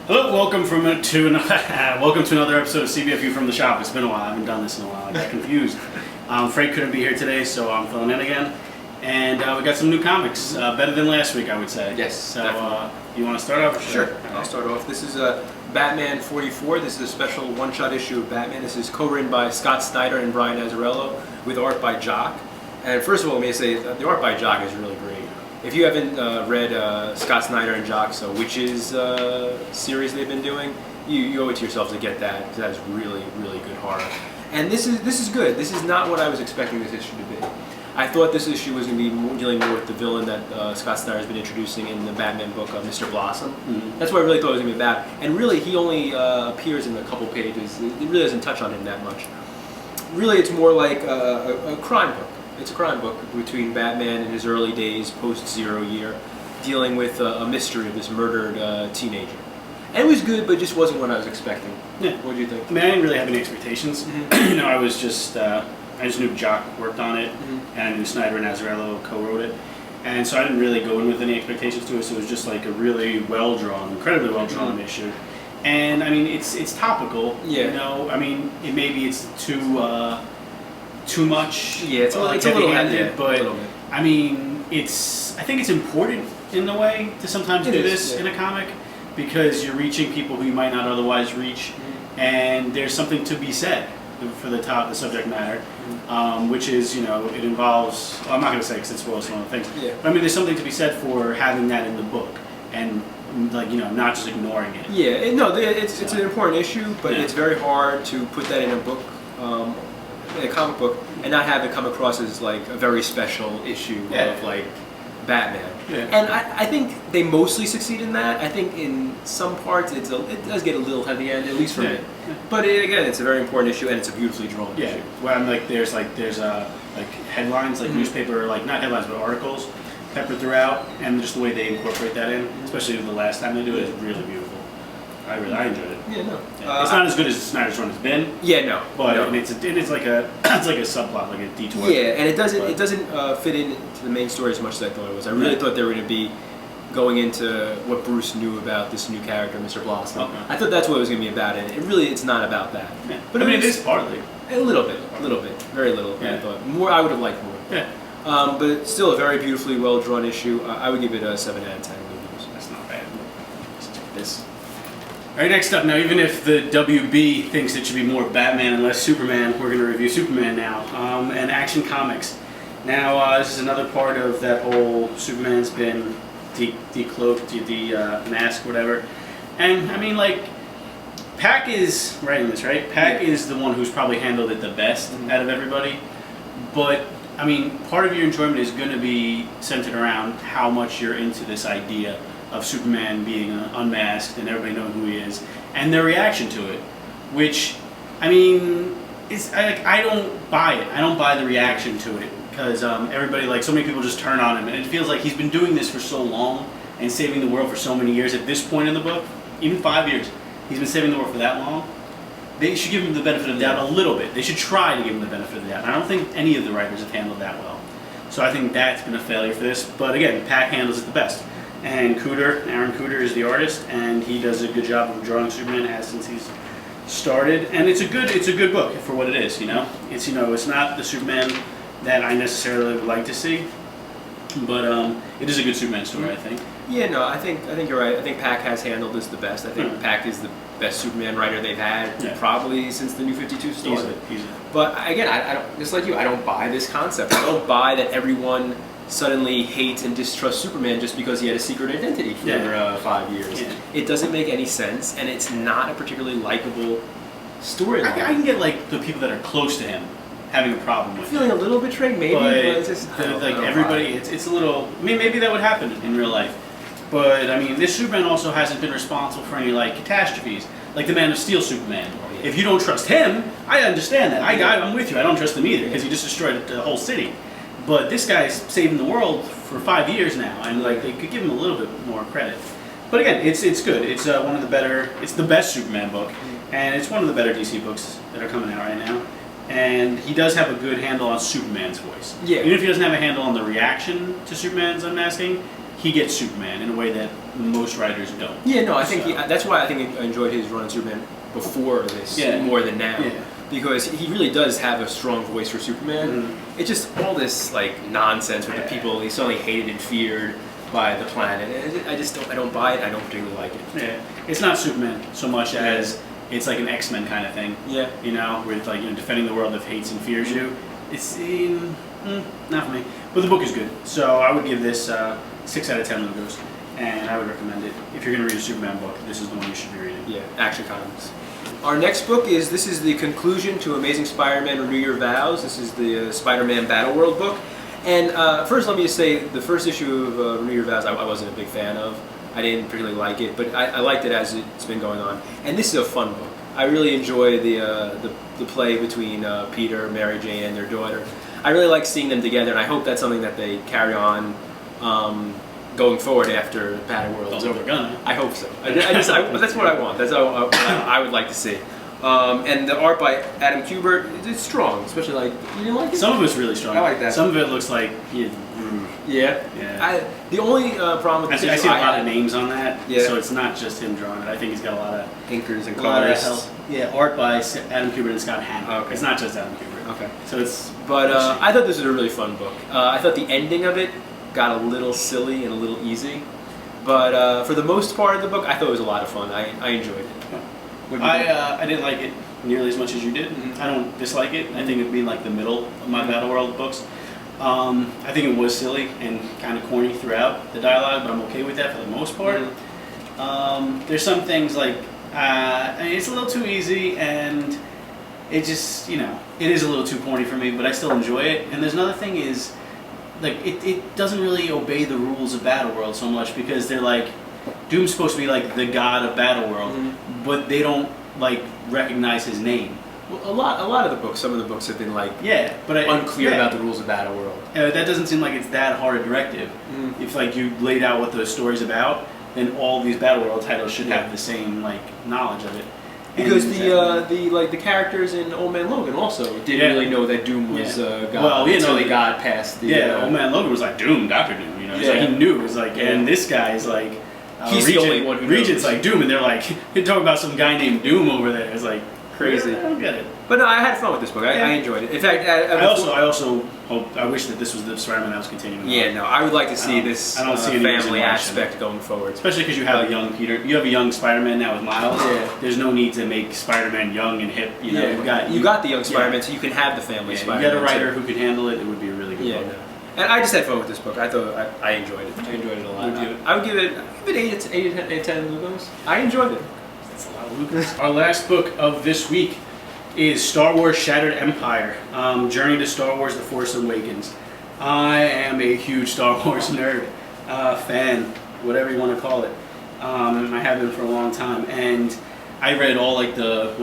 Hello, welcome to another episode of CBFU from the Shop. It's been a while. I haven't done this in a while. I got confused. Fred couldn't be here today, so I'm filling in again. And we got some new comics, better than last week, I would say. Yes, so you want to start off? Sure. I'll start off. This is Batman 44. This is a special one-shot issue of Batman. This is co-written by Scott Snyder and Brian Azzarello with art by Jock. And first of all, let me say the art by Jock is really great. If you haven't read Scott Snyder and Jock's Witches series they've been doing, you owe it to yourself to get that, because that is really, really good horror. And this is good. This is not what I was expecting this issue to be. I thought this issue was going to be dealing more with the villain that Scott Snyder has been introducing in the Batman book, Mr. Blossom. Mm-hmm. That's what I really thought it was going to be about. And really, he only appears in a couple pages. It really doesn't touch on him that much. Really, it's more like a crime book. It's a crime book between Batman in his early days, post-Zero Year, dealing with a mystery of this murdered teenager. And it was good, but it just wasn't what I was expecting. Yeah. What did you think? I mean, I didn't really have any expectations. Mm-hmm. I was just, I just knew Jock worked on it, mm-hmm. and I knew Snyder and Azzarello co-wrote it. And so I didn't really go in with any expectations to it, so it was just like a really well-drawn, incredibly well-drawn mm-hmm. issue. And I mean, it's topical, yeah. I mean, maybe it's too much. Yeah, it's a little handed, but I mean, I think it's important in a way to sometimes do this in a comic, because you're reaching people who you might not otherwise reach, mm-hmm. and there's something to be said for the subject matter, mm-hmm. Which is, it involves, well, I'm not going to say because it spoils some of the things, but I mean, there's something to be said for having that in the book, and not just ignoring it. Yeah, it's an important issue, but it's very hard to put that in a book, in a comic book, and not have it come across as like a very special issue of like Batman. Yeah. And I think they mostly succeed in that. I think in some parts it does get a little heavy end, at least for me. Yeah. But again, it's a very important issue, and it's a beautifully drawn issue. Well, I'm there's headlines, like mm-hmm. newspaper, like not headlines but articles peppered throughout, and just the way they incorporate that in, especially the last time they do it, is really beautiful. I enjoyed it. Yeah, no. It's not as good as Snyder's run has been. Yeah, no. But it's like a subplot, like a detour. Yeah, and it doesn't fit into the main story as much as I thought it was. I really thought they were going to be going into what Bruce knew about this new character, Mr. Blossom. Okay. I thought that's what it was going to be about, and it's not about that. Yeah. But I mean, it is partly. A little bit, very little. Yeah. I thought more. I would have liked more. Yeah. But it's still a very beautifully well drawn issue. I would give it a 7 out of 10 reviews. That's not bad. This. All right, next up, now even if the WB thinks it should be more Batman and less Superman, we're going to review Superman now, and Action Comics. Now, this is another part of that whole Superman's been decloaked, mask, whatever. And, I mean, Pac is writing this, right? Pac is the one who's probably handled it the best mm-hmm. out of everybody. But, I mean, part of your enjoyment is going to be centered around how much you're into this idea of Superman being unmasked and everybody knowing who he is, and their reaction to it, which, I mean, I don't buy it. I don't buy the reaction to it, because everybody, so many people just turn on him, and it feels like he's been doing this for so long and saving the world for so many years. At this point in the book, even 5 years, he's been saving the world for that long. They should give him the benefit of the doubt a little bit. They should try to give him the benefit of the doubt. And I don't think any of the writers have handled that well. So I think that's been a failure for this. But again, Pac handles it the best. And Aaron Cooter is the artist, and he does a good job of drawing Superman since he's started. And it's a good book for what it is. It's not the Superman that I necessarily would like to see, but it is a good Superman story, I think. Yeah, no, I think you're right. I think Pac has handled this the best. I think Pac is the best Superman writer they've had probably since the New 52 started. Easily. But again, I don't, just like you, I don't buy this concept. I don't buy that everyone suddenly hates and distrusts Superman just because he had a secret identity for 5 years. Yeah. It doesn't make any sense, and it's not a particularally likable storyline. I can get the people that are close to him having a problem with feeling a little betrayed, maybe, but it's just everybody. It's a little. I mean, maybe that would happen in real life, but I mean, this Superman also hasn't been responsible for any catastrophes, like the Man of Steel Superman. Oh, yeah. If you don't trust him, I understand that. I'm with you. I don't trust him either, because he just destroyed the whole city. But this guy's saving the world for 5 years now, and they could give him a little bit more credit. But again, it's good. It's one of the better. It's the best Superman book, and it's one of the better DC books that are coming out right now. And he does have a good handle on Superman's voice. Yeah. Even if he doesn't have a handle on the reaction to Superman's unmasking, he gets Superman in a way that most writers don't. Yeah, no, I think So- that's why I think I enjoyed his run on Superman before this more than now. Yeah. Because he really does have a strong voice for Superman. Mm-hmm. It's just all this like nonsense with the people he's suddenly hated and feared by the planet. And I don't buy it. I don't particularly like it. Yeah, it's not Superman so much as it's like an X-Men kind of thing. Yeah. You know, with like defending the world that hates and fears you. It's not for me, but the book is good. So I would give this 6 out of 10 logos, and I would recommend it. If you're going to read a Superman book, this is the one you should be reading. Yeah, Action Comics. Our next book is the conclusion to Amazing Spider-Man Renew Your Vows. This is the Spider-Man Battle World book. And first, let me just say, the first issue of Renew Your Vows, I wasn't a big fan of. I didn't particularly like it, but I liked it as it's been going on. And this is a fun book. I really enjoy the play between Peter, Mary Jane, and their daughter. I really like seeing them together, and I hope that's something that they carry on going forward after Battle World is over. Gonna. I hope so. That's what I want. That's how I would like to see. And the art by Adam Kubert, it's strong, especially like, you didn't like it? Some of it's really strong. I like that. Some of it looks like, Yeah. The only problem with I see a lot of names on that, Yeah. so it's not just him drawing it. I think he's got a lot of inkers and a lot of colorists. help. Yeah, art by Adam Kubert and Scott Hanna. Oh, okay. It's not just Adam Kubert. Okay. So it's. But I thought this was a really fun book. I thought the ending of it got a little silly and a little easy. But for the most part of the book, I thought it was a lot of fun. I enjoyed it. I didn't like it nearly as much as you did. Mhm. I don't dislike it. I think it'd be like the middle of my Battle World books. I think it was silly and kind of corny throughout the dialogue, but I'm okay with that for the most part. There's some things like it's a little too easy, and it just it is a little too corny for me, but I still enjoy it. And there's another thing is like it doesn't really obey the rules of Battle World so much, because they're like Doom's supposed to be like the god of Battle World, but they don't like recognize his name. Well, a lot of the books, some of the books have been like But unclear about the rules of Battle World. That doesn't seem like it's that hard a directive. If like you laid out what the story's about, then all these Battle World titles should have the same like knowledge of it. Because the characters in Old Man Logan also didn't really know that Doom was God. Well, until they got past the Old Man Logan was like Doom, Doctor Doom. It's like he knew. It was like, and this guy's like he's the only one who Regent's knows. like Doom, and they're like you're talking about some guy named Doom over there. It's like crazy. I don't get it. But no, I had fun with this book. I enjoyed it. In fact, I also hope. I wish that this was the Spider-Man that was continuing. Yeah, no, I would like to see this I don't see any reason family why it aspect going forward. Especially because you have a young Peter, you have a young Spider-Man now with Miles. Yeah. There's no need to make Spider-Man young and hip. You got the young Spider-Man, so you can have the family Spider-Man. You got a writer who can handle it. It would be a really good book. No. And I just had fun with this book. I thought I enjoyed it. I enjoyed it a lot. I would give it 8 out of 10 Lugos. I enjoyed it. That's a lot of Lucas. Our last book of this week is Star Wars Shattered Empire, Journey to Star Wars The Force Awakens. I am a huge Star Wars nerd, fan, whatever you want to call it. I have been for a long time, and I read all like the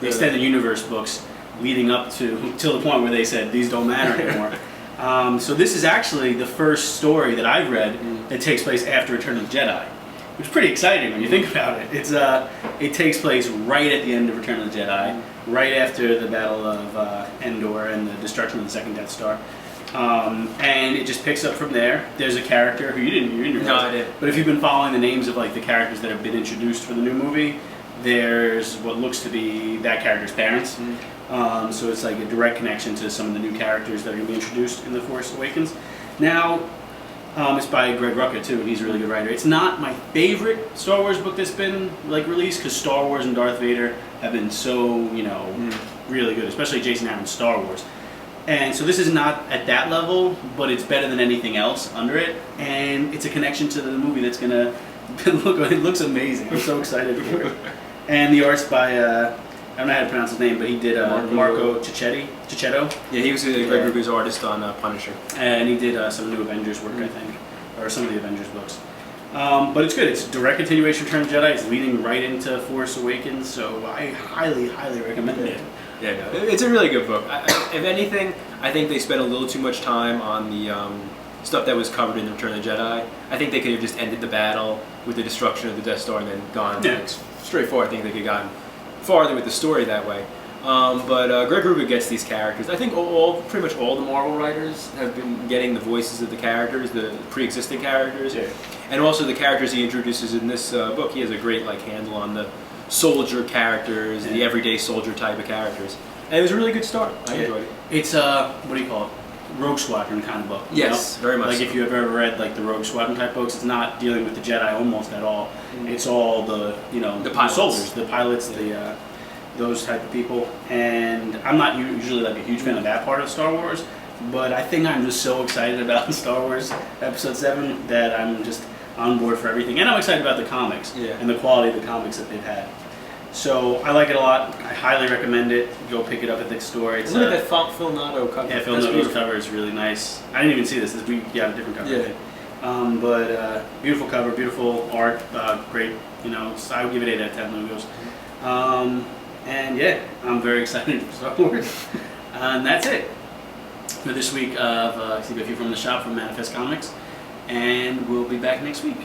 extended universe books leading up to the point where they said these don't matter anymore. So this is actually the first story that I've read that takes place after Return of the Jedi, which is pretty exciting when you think about it. It takes place right at the end of Return of the Jedi, right after the Battle of Endor and the destruction of the second Death Star. And it just picks up from there. There's a character who you didn't realize. No, I didn't. But if you've been following the names of like the characters that have been introduced for the new movie, there's what looks to be that character's parents. So it's like a direct connection to some of the new characters that are going to be introduced in The Force Awakens. Now, it's by Greg Rucka too, and he's a really good writer. It's not my favorite Star Wars book that's been like released, because Star Wars and Darth Vader have been so really good, especially Jason Aaron's Star Wars. And so this is not at that level, but it's better than anything else under it, and it's a connection to the movie that's gonna look. It looks amazing. I'm so excited for it. And the art's by I don't know how to pronounce his name, but he did Marco Cicchetto. Yeah, he was Greg Rucka's artist on Punisher. And he did some new Avengers work, I think, or some of the Avengers books. But it's good. It's a direct continuation of Return of the Jedi. It's leading right into Force Awakens, so I highly, highly recommend it. Yeah, no, it's a really good book. If anything, I think they spent a little too much time on the stuff that was covered in Return of the Jedi. I think they could have just ended the battle with the destruction of the Death Star and then gone straight forward. I think they could have gone farther with the story that way. But Greg Rucka gets these characters. I think pretty much all the Marvel writers have been getting the voices of the characters, the pre-existing characters, Yeah. and also the characters he introduces in this book. He has a great handle on the soldier characters, the everyday soldier type of characters, and it was a really good start. I enjoyed it. It's what do you call it? Rogue Squadron kind of book. Yes, very much. Like if you have ever read the Rogue Squadron type books, it's not dealing with the Jedi almost at all. It's all the the pilots. soldiers, the pilots, those type of people. And I'm not usually a huge fan of that part of Star Wars, but I think I'm just so excited about Star Wars Episode 7 that I'm just on board for everything. And I'm excited about the comics and the quality of the comics that they've had. So I like it a lot. I highly recommend it. Go pick it up at the store. It's, look at that Phil Nato cover. Yeah, Phil Nato's cover is really nice. I didn't even see this. We got a different cover. Yeah. I think. But beautiful cover, beautiful art, great. So I would give it 8 out of 10 logos. And yeah, I'm very excited for Star Wars. And that's it for this week of CBFU from the Shop from Manifest Comics. And we'll be back next week.